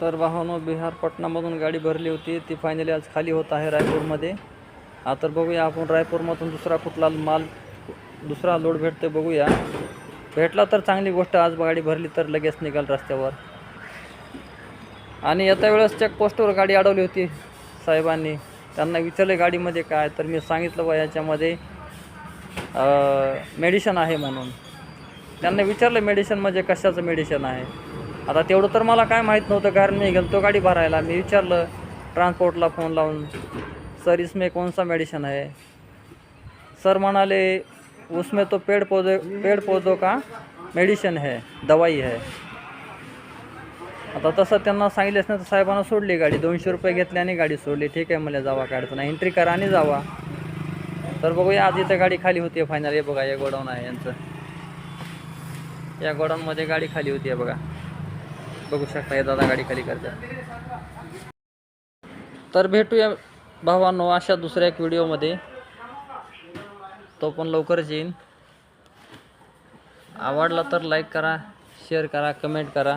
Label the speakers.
Speaker 1: तर भावानो बिहार पटनामधून गाडी भरली होती, ती फायनली आज खाली होत आहे रायपूरमध्ये. आता बघूया आपण रायपूरमधून दुसरा कुठला माल, दुसरा लोड भेटते बघूया. भेटला तर चांगली गोष्ट, आज गाडी भरली तर लगेच निघाल रस्त्यावर. आणि येत्या वेळेस चेकपोस्टवर गाडी अडवली होती साहेबांनी. त्यांना विचारले गाडीमध्ये काय, तर मी सांगितलं बा याच्यामध्ये मेडिसिन आहे म्हणून. त्यांना विचारलं मेडिसिन म्हणजे कशाचं मेडिसिन आहे. आता तेवढं तर मला काय माहीत नव्हतं, कारण मी गेलो तो गाडी भरायला. मी विचारलं ट्रान्सपोर्टला फोन लावून, सर इसमें कौन सा मेडिसिन है. सर म्हणाले उसमें तो पेड़ पौधों का मेडिसिन है, दवाई है. आता तसं त्यांना सांगितलंच नाही तर साहेबांना सोडली गाडी. 200 रुपये घेतले आणि गाडी सोडली. ठीक आहे मला, जावा काढतो ना, एंट्री करा आणि जावा. तर बघूया आज इथं गाडी खाली होती फायनल. हे बघा, हे गोडाऊन आहे यांचं. या गोडाऊनमध्ये गाडी खाली होती बघा, बघू शकता. हे दादा गाडी खाली करतात. तर भेटूया भावांनो अशा दुसऱ्या एक व्हिडिओमध्ये, तो पण लवकरच येईन. आवडला तर लाईक करा, शेअर करा, कमेंट करा.